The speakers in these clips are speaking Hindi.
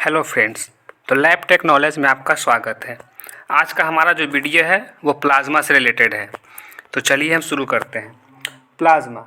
Hello friends. तो लैब टेक नॉलेज में आपका स्वागत है। आज का हमारा जो वीडियो है वो प्लाज्मा से रिलेटेड है। तो चलिए हम शुरू करते हैं। Plasma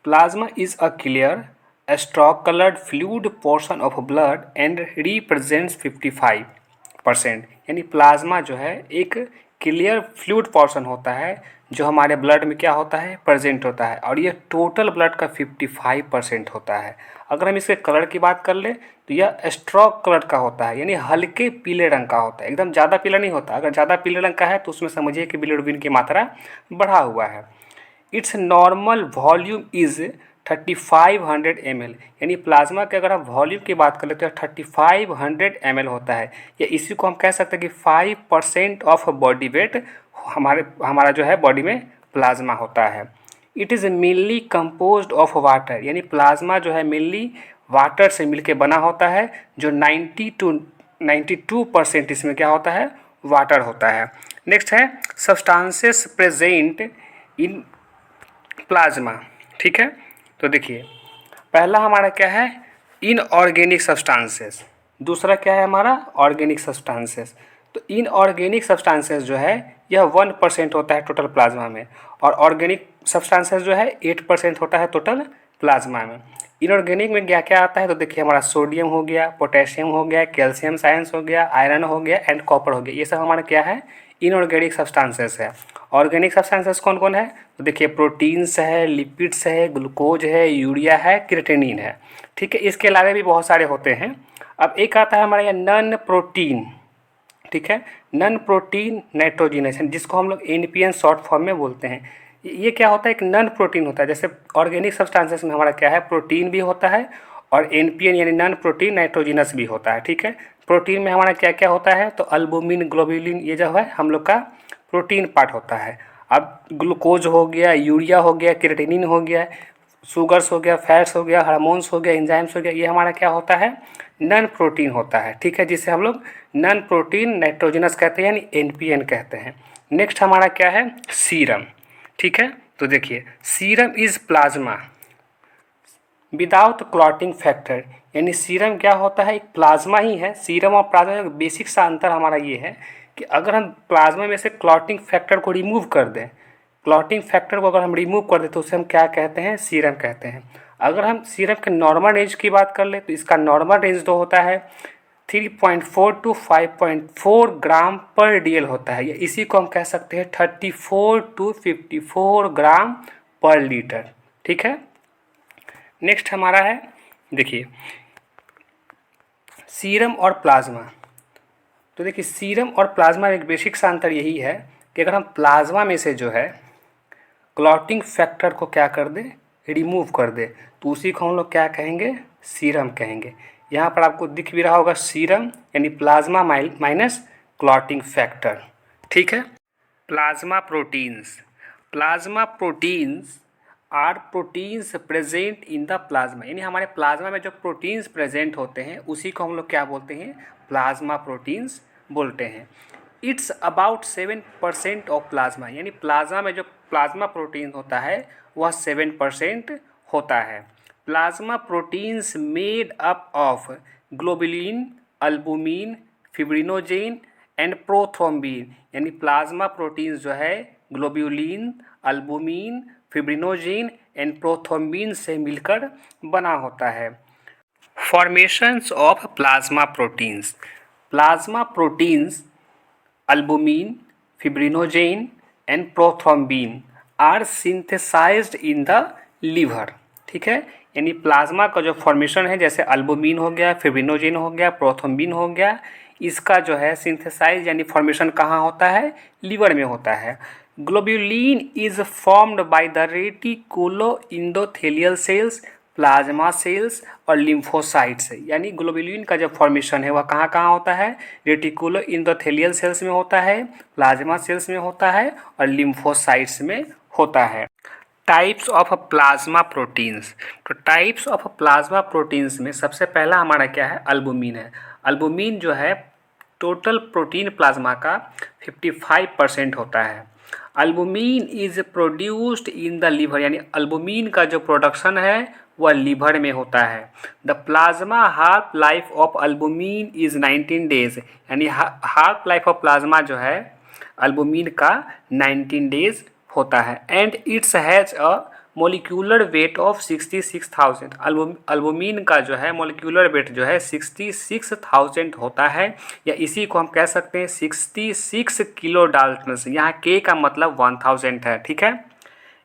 plasma is a clear stroke coloured fluid portion of blood and represents 55%। यानी प्लाज्मा जो है एक क्लियर फ्लूइड पोर्शन होता है जो हमारे ब्लड में क्या होता है, प्रेजेंट होता है, और ये टोटल ब्लड का 55% होता है। अगर हम इसके कलर की बात कर ले तो यह स्ट्रॉक कलर का होता है, यानी हल्के पीले रंग का होता है, एकदम ज़्यादा पीला नहीं होता। अगर ज़्यादा पीले रंग का है तो उसमें समझिए कि बिलिरुबिन की मात्रा बढ़ा हुआ है। It's normal volume is 3500 ml। यानी प्लाज्मा के अगर हम वॉल्यूम की बात कर लेते हैं 3500 ml होता है, या इसी को हम कह सकते हैं कि 5% ऑफ बॉडी वेट हमारा जो है बॉडी में प्लाज्मा होता है। It is mainly composed of water. यानी प्लाज्मा जो है मेनली वाटर से मिलके बना होता है, जो 92% इसमें क्या होता है, वाटर होता है। नेक्स्ट है सब्सटेंसेस प्रेजेंट इन प्लाज्मा। ठीक है, तो देखिए पहला हमारा क्या है, इनऑर्गेनिक सब्सटेंसेस। दूसरा क्या है हमारा, ऑर्गेनिक सब्सटेंसेस। तो इनऑर्गेनिक सब्सटेंसेस जो है यह 1% होता है टोटल प्लाज्मा में, और ऑर्गेनिक सब्सटेंसेस जो है 8% होता है टोटल प्लाज्मा में। इनऑर्गेनिक में क्या क्या आता है, तो देखिए हमारा सोडियम हो गया, पोटेशियम हो गया, कैल्शियम साइंस हो गया, आयरन हो गया एंड कॉपर हो गया। ये सब हमारा क्या है, इनऑर्गेनिक सब्सटेंसेस है। ऑर्गेनिक सब्सटेंसेस कौन कौन है, तो देखिए प्रोटीन्स है, लिपिड्स है, ग्लूकोज है, यूरिया है, क्रिएटिनिन है। ठीक है, इसके अलावा भी बहुत सारे होते हैं। अब एक आता है हमारे यहाँ नन प्रोटीन। ठीक है, नन प्रोटीन नाइट्रोजनेशन, जिसको हम लोग NPN शॉर्ट फॉर्म में बोलते हैं। ये क्या होता है, एक नन प्रोटीन होता है। जैसे ऑर्गेनिक सब्सटेंसेस में हमारा क्या है, प्रोटीन भी होता है और NPN यानी नन प्रोटीन नाइट्रोजिनस भी होता है। ठीक है, प्रोटीन में हमारा क्या क्या होता है, तो अल्बुमिन, ग्लोबुलिन, ये जो है हम लोग का प्रोटीन पार्ट होता है। अब ग्लूकोज हो गया, यूरिया हो गया, क्रिएटिनिन हो गया, शुगर्स हो गया, फैट्स हो गया, हार्मोन्स हो गया, एंजाइम्स हो गया, ये हमारा क्या होता है, नन प्रोटीन होता है। ठीक है, जिसे हम लोग नन प्रोटीन नाइट्रोजनस कहते हैं, यानी NPN कहते हैं। नेक्स्ट हमारा क्या है, सीरम। ठीक है, तो देखिए serum is plasma without clotting factor. यानी सीरम क्या होता है, एक प्लाज्मा ही है। सीरम और प्लाज्मा में बेसिक सा अंतर हमारा ये है कि अगर हम प्लाज्मा में से क्लॉटिंग फैक्टर को रिमूव कर दें, क्लॉटिंग फैक्टर को अगर हम रिमूव कर दें तो उसे हम क्या कहते हैं, सीरम कहते हैं। अगर हम सीरम के नॉर्मल रेंज की बात कर ले तो इसका नॉर्मल रेंज जो होता है 3.4 टू 5.4 ग्राम पर DL होता है, या इसी को हम कह सकते हैं 34 टू 54 ग्राम पर लीटर। ठीक है, नेक्स्ट हमारा है, देखिए सीरम और प्लाज्मा। तो देखिए सीरम और प्लाज्मा में एक बेसिक सा अंतर यही है कि अगर हम प्लाज्मा में से जो है क्लॉटिंग फैक्टर को क्या कर दे, रिमूव कर दे, तो उसी को हम लोग क्या कहेंगे, सीरम कहेंगे। यहाँ पर आपको दिख भी रहा होगा सीरम यानी प्लाज्मा माइनस क्लॉटिंग फैक्टर। ठीक है, plasma proteins are proteins present in the plasma. यानी हमारे प्लाज्मा में जो प्रोटीन्स प्रेजेंट होते हैं उसी को हम लोग क्या बोलते हैं, प्लाज्मा प्रोटीन्स बोलते हैं। It's about 7% of plasma. यानी प्लाज्मा में जो प्लाज्मा प्रोटीन होता है वह 7% होता है। Plasma proteins made up of globulin, albumin, fibrinogen and prothrombin. यानी प्लाज्मा प्रोटीन्स जो है globulin, albumin, fibrinogen and prothrombin से मिलकर बना होता है। Formations of plasma proteins albumin, fibrinogen and prothrombin are synthesized in the liver. ठीक है, यानी प्लाज्मा का जो फॉर्मेशन है, जैसे अल्बुमिन हो गया, फिब्रिनोजेन हो गया, प्रोथ्रोम्बिन हो गया, इसका जो है सिंथेसाइज यानी फॉर्मेशन कहाँ होता है, लीवर में होता है। Globulin is formed by the reticulo endothelial cells, plasma cells और लिम्फोसाइट्स। यानी ग्लोबुलिन का जो फॉर्मेशन है वह कहाँ कहाँ होता है, रेटिकुलो इंडोथेलियल सेल्स में होता है, प्लाज्मा सेल्स में होता है और लिम्फोसाइट्स में होता है। Types of plasma proteins. तो टाइप्स ऑफ प्लाज्मा प्रोटीन्स में सबसे पहला हमारा क्या है, अल्बुमिन है। अल्बुमिन जो है टोटल प्रोटीन प्लाज्मा का 55% होता है। Albumin is produced in the liver. यानी अल्बुमिन का जो प्रोडक्शन है वह लीवर में होता है। The plasma half life of albumin is 19 days, यानी हाफ लाइफ ऑफ प्लाज्मा जो है अल्बुमिन का 19 डेज होता है। And it's has a molecular weight of 66,000। Albumin का जो है मोलिकुलर वेट जो है 66,000 होता है, या इसी को हम कह सकते हैं 66 किलो डाल्टन। यहाँ के का मतलब 1000 है, ठीक है।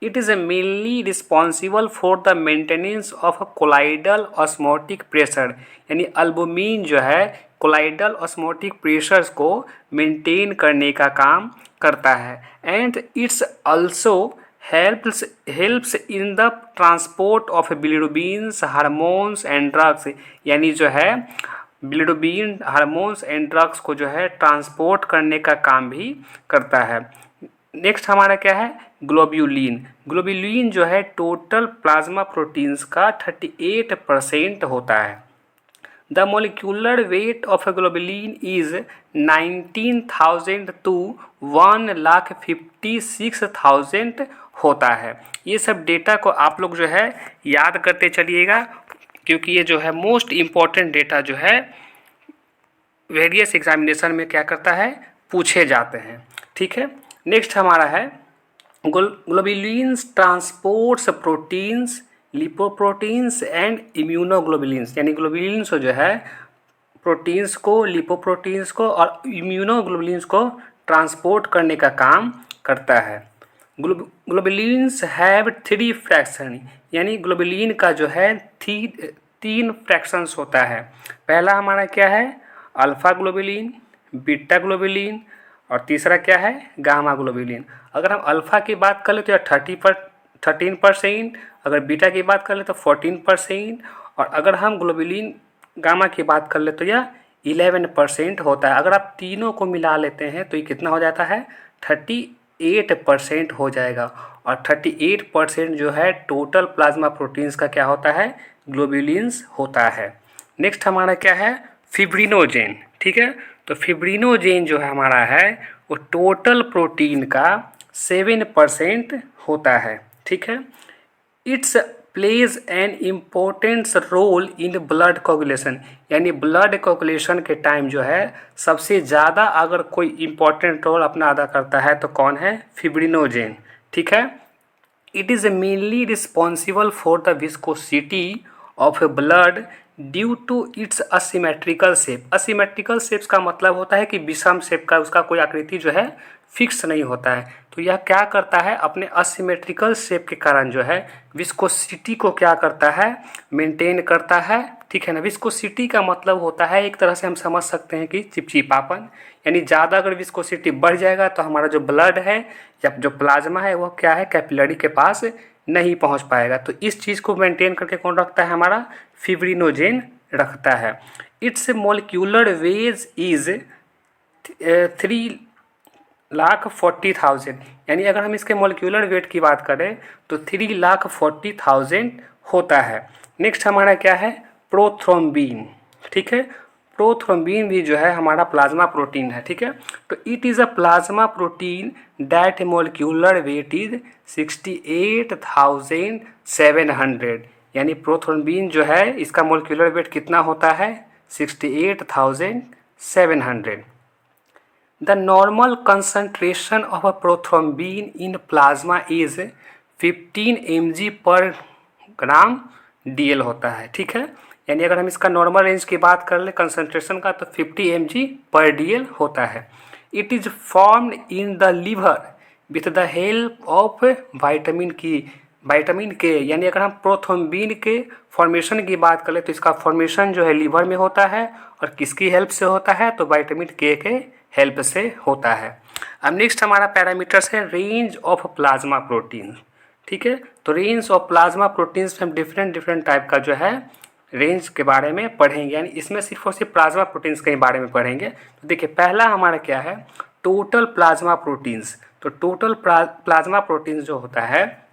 It is mainly responsible for the maintenance of colloidal osmotic pressure, यानी अल्बुमिन जो है कोलाइडल ऑस्मोटिक प्रेशर्स को मेंटेन करने का काम करता है। And it's also helps in the transport of bilirubins hormones and drugs, यानी जो है बिलिरुबिन हार्मोन्स एंड ड्रग्स को जो है ट्रांसपोर्ट करने का काम भी करता है। नेक्स्ट हमारा क्या है, ग्लोब्यूलिन। ग्लोब्यूलिन जो है टोटल प्लाज्मा प्रोटीन्स का 38% होता है। The molecular weight of globulin is 19,000 to 1,56,000 होता है। ये सब डेटा को आप लोग जो है याद करते चलिएगा, क्योंकि ये जो है मोस्ट इम्पॉर्टेंट डेटा जो है वेरियस एग्जामिनेशन में क्या करता है, पूछे जाते हैं, ठीक है। नेक्स्ट हमारा है ग्लोब्यूलिन्स transports proteins lipoproteins and immunoglobulins, यानी ग्लोब्यूलिन्स जो है प्रोटीन्स को, लिपोप्रोटीन्स को और इम्यूनोग्लोबुलिन्स को ट्रांसपोर्ट करने का काम करता है। ग्लोब्यूलिन्स हैव 3 फ्रैक्शन, यानी ग्लोब्यूलिन का जो है 3 फ्रैक्शंस होता है। पहला हमारा क्या है, अल्फा ग्लोब्यूलिन, बीटा ग्लोब्यूलिन और तीसरा क्या है, गामा ग्लोब्यूलिन। अगर हम अल्फा की बात कर ले तो यह 13%, अगर बीटा की बात कर ले तो 14%, और अगर हम ग्लोब्यूलिन गामा की बात कर ले तो यह 11% होता है। अगर आप तीनों को मिला लेते हैं तो ये कितना हो जाता है, 38% हो जाएगा। और 38% जो है टोटल प्लाज्मा प्रोटीन्स का क्या होता है, ग्लोब्यूलिन्स होता है। नेक्स्ट हमारा क्या है, फिब्रिनोजेन, ठीक है। तो फिब्रिनोजेन जो है हमारा है वो टोटल प्रोटीन का 7% होता है, ठीक है। It's plays an important role in blood coagulation, यानी ब्लड कोगुलेशन के टाइम जो है सबसे ज़्यादा अगर कोई इम्पोर्टेंट रोल अपना अदा करता है तो कौन है, फिब्रिनोजेन, ठीक है। It is mainly responsible for the viscosity of blood due to its asymmetrical shape. Asymmetrical shapes का मतलब होता है कि विषम शेप का, उसका कोई आकृति जो है फिक्स नहीं होता है। तो यह क्या करता है, अपने असिमेट्रिकल शेप के कारण जो है विस्कोसिटी को क्या करता है, मेंटेन करता है, ठीक है ना। विस्कोसिटी का मतलब होता है, एक तरह से हम समझ सकते हैं कि चिपचिपापन, यानी ज़्यादा अगर विस्कोसिटी बढ़ जाएगा तो हमारा जो ब्लड है या जो प्लाज्मा है वो क्या है, कैपिलरी के पास नहीं पहुंच पाएगा। तो इस चीज़ को मेंटेन करके कौन रखता है, हमारा फिब्रिनोजेन रखता है। इट्स मोलिक्यूलर वेट इज 3,40,000, यानी अगर हम इसके मोलिक्यूलर वेट की बात करें तो 3,40,000 होता है। नेक्स्ट हमारा क्या है, प्रोथ्रोम्बिन, ठीक है। प्रोथ्रोम्बिन भी जो है हमारा प्लाज्मा प्रोटीन है, ठीक है। तो it is a plasma protein that molecular weight is 68,700, यानी प्रोथ्रोम्बिन जो है इसका मोलिक्यूलर वेट कितना होता है, 68,700। The normal concentration of a prothrombin in plasma is 15 mg पर ग्राम DL होता है, ठीक है। यानी अगर हम इसका नॉर्मल रेंज की बात कर ले कंसंट्रेशन का तो 50 mg पर DL होता है। It is formed in the liver with the help of vitamin के, यानी अगर हम प्रोथ्रोम्बिन के फॉर्मेशन की बात करें तो इसका फॉर्मेशन जो है लीवर में होता है, और किसकी हेल्प से होता है, तो विटामिन के हेल्प से होता है। अब नेक्स्ट हमारा पैरामीटर्स है रेंज ऑफ प्लाज्मा प्रोटीन, ठीक है। तो रेंज ऑफ प्लाज्मा प्रोटीन्स में हम डिफरेंट टाइप का जो है रेंज के बारे में पढ़ेंगे, यानी इसमें सिर्फ और सिर्फ प्लाज्मा प्रोटीन्स के बारे में पढ़ेंगे। तो देखिए पहला हमारा क्या है, टोटल प्लाज्मा प्रोटीन्स। तो टोटल प्लाज्मा प्रोटीन्स जो होता है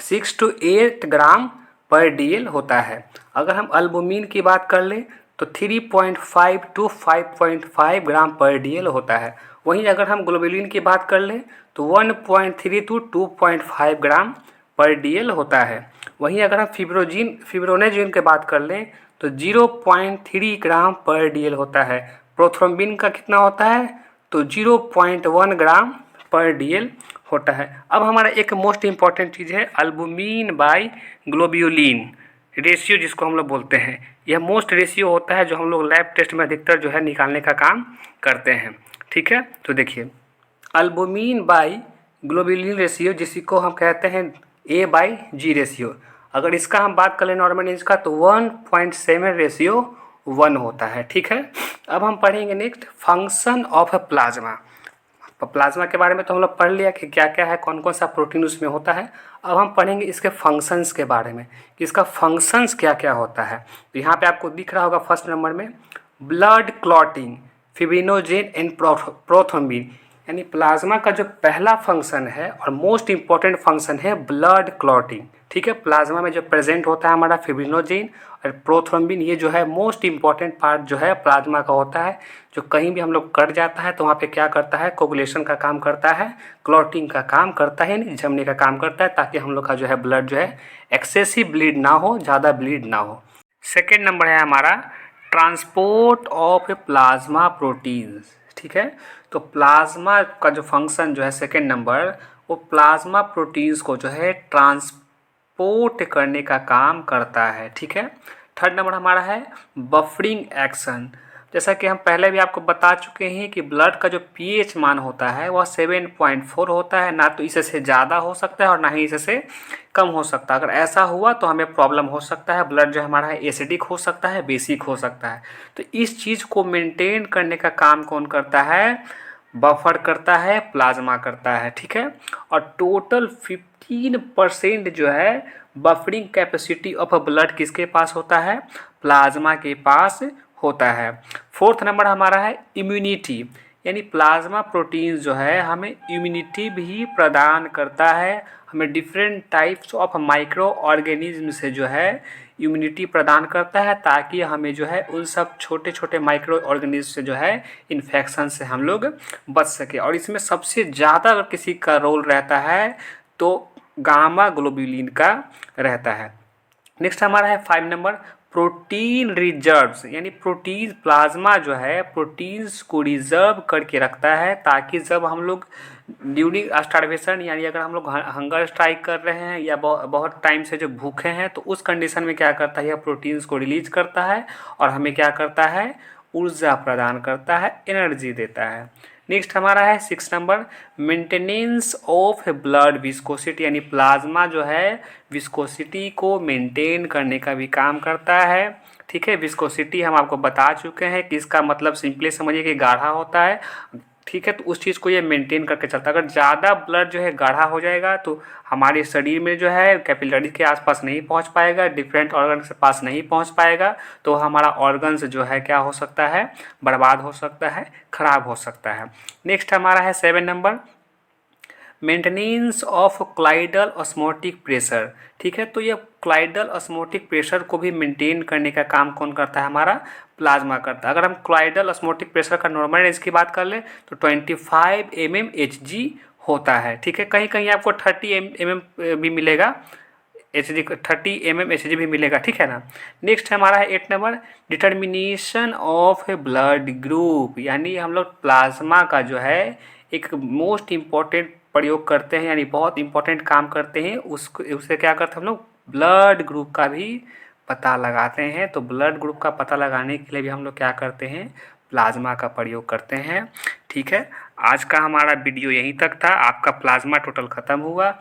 6 to 8 ग्राम पर DL होता है। अगर हम अल्बुमिन की बात कर लें तो 3.5 to 5.5 ग्राम पर DL होता है। वहीं अगर हम ग्लोब्यूलिन की बात कर लें तो 1.3 to 2.5 ग्राम पर DL होता है। वहीं अगर हम फिब्रोनेजिन की बात कर लें तो 0.3 ग्राम पर DL होता है। प्रोथ्रोम्बिन का कितना होता है तो 0.1 ग्राम पर DL होता है। अब हमारा एक मोस्ट इम्पॉर्टेंट चीज़ है अल्बुमिन बाई ग्लोब्यूलिन रेशियो, जिसको हम लोग बोलते हैं। यह मोस्ट रेशियो होता है जो हम लोग लैब टेस्ट में अधिकतर जो है निकालने का काम करते हैं। ठीक है, तो देखिए अल्बुमिन बाई ग्लोब्यूलिन रेशियो, जिसको हम कहते हैं A/G रेशियो, अगर इसका हम बात करें नॉर्मल रेंज का तो 1.7/1 होता है। ठीक है, अब हम पढ़ेंगे next function of plasma. Plasma के बारे में तो हम लोग पढ़ लिया कि क्या क्या है, कौन कौन सा प्रोटीन उसमें होता है। अब हम पढ़ेंगे इसके फंक्शंस के बारे में कि इसका फंक्शंस क्या क्या होता है। तो यहाँ पे आपको दिख रहा होगा फर्स्ट नंबर में blood clotting, fibrinogen and prothrombin, यानी प्लाज्मा का जो पहला फंक्शन है और मोस्ट इम्पॉर्टेंट फंक्शन है ब्लड क्लॉटिंग। ठीक है, प्लाज्मा में जो प्रेजेंट होता है हमारा फिब्रिनोजेन और प्रोथ्रोम्बिन, ये जो है मोस्ट इम्पॉर्टेंट पार्ट जो है प्लाज्मा का होता है। जो कहीं भी हम लोग कट जाता है तो वहाँ पे क्या करता है, कोगुलेशन का काम करता है, क्लॉटिंग का काम करता है, यानी जमने का काम करता है, ताकि हम लोग का जो है ब्लड जो है एक्सेसिव ब्लीड ना हो, ज़्यादा ब्लीड ना हो। सेकेंड नंबर है हमारा ट्रांसपोर्ट ऑफ प्लाज्मा प्रोटीन्स। ठीक है, तो प्लाज्मा का जो फंक्शन जो है सेकेंड नंबर, वो प्लाज्मा प्रोटीन्स को जो है ट्रांसपोर्ट करने का काम करता है। ठीक है, थर्ड नंबर हमारा है बफरिंग एक्शन। जैसा कि हम पहले भी आपको बता चुके हैं कि ब्लड का जो pH मान होता है वह 7.4 होता है, ना तो इससे ज़्यादा हो सकता है और ना ही इससे कम हो सकता है। अगर ऐसा हुआ तो हमें प्रॉब्लम हो सकता है, ब्लड जो हमारा है एसिडिक हो सकता है, बेसिक हो सकता है। तो इस चीज़ को मेंटेन करने का काम कौन करता है, बफर करता है, प्लाज्मा करता है। ठीक है, और टोटल 15% जो है बफरिंग कैपेसिटी ऑफ ब्लड किसके पास होता है, प्लाज्मा के पास होता है। फोर्थ नंबर हमारा है इम्यूनिटी, यानी प्लाज्मा प्रोटीन्स जो है हमें इम्यूनिटी भी प्रदान करता है, हमें different types of micro organism से जो है इम्यूनिटी प्रदान करता है, ताकि हमें जो है उन सब छोटे छोटे माइक्रो ऑर्गेनिज्म से जो है इन्फेक्शन से हम लोग बच सके। और इसमें सबसे ज़्यादा अगर किसी का रोल रहता है तो गामा ग्लोब्यूलिन का रहता है। नेक्स्ट हमारा है 5 नंबर प्रोटीन रिजर्व्स, यानी प्रोटीन प्लाज्मा जो है प्रोटीन्स को रिजर्व करके रखता है, ताकि जब हम लोग ड्यूरिंग स्टार्वेशन, यानी अगर हम लोग हंगर स्ट्राइक कर रहे हैं या बहुत टाइम से जो भूखे हैं, तो उस कंडीशन में क्या करता है, यह प्रोटीन्स को रिलीज करता है और हमें क्या करता है, ऊर्जा प्रदान करता है, एनर्जी देता है। नेक्स्ट हमारा है 6 number maintenance of blood viscosity, यानी प्लाज्मा जो है विस्कोसिटी को मेंटेन करने का भी काम करता है। ठीक है, विस्कोसिटी हम आपको बता चुके हैं कि इसका मतलब सिंपली समझिए कि गाढ़ा होता है। ठीक है, तो उस चीज़ को ये मेंटेन करके चलता है। अगर ज़्यादा ब्लड जो है गाढ़ा हो जाएगा तो हमारे शरीर में जो है कैपिलरी के आसपास नहीं पहुंच पाएगा, डिफरेंट ऑर्गन के पास नहीं पहुंच पाएगा, तो हमारा ऑर्गन्स जो है क्या हो सकता है, बर्बाद हो सकता है, खराब हो सकता है। नेक्स्ट हमारा है 7 number maintenance of colloidal osmotic pressure. ठीक है, तो ये क्लाइडल ऑस्मोटिक प्रेशर को भी मेंटेन करने का काम कौन करता है, हमारा प्लाज्मा करता है। अगर हम क्लाइडल ऑस्मोटिक प्रेशर का नॉर्मल रेंज की बात कर ले तो 25 mmHg होता है। ठीक है, कहीं कहीं आपको 30 mm भी मिलेगा, Hg 30 mmHg भी मिलेगा। ठीक है ना। नेक्स्ट हमारा है 8 number determination of blood group, यानी हम लोग प्लाज्मा का जो है एक मोस्ट इम्पॉर्टेंट प्रयोग करते हैं, यानी बहुत इंपॉर्टेंट काम करते हैं, उससे क्या करते हैं हम लोग ब्लड ग्रुप का भी पता लगाते हैं। तो ब्लड ग्रुप का पता लगाने के लिए भी हम लोग क्या करते हैं, प्लाज्मा का प्रयोग करते हैं। ठीक है, आज का हमारा वीडियो यहीं तक था। आपका प्लाज्मा टोटल ख़त्म हुआ।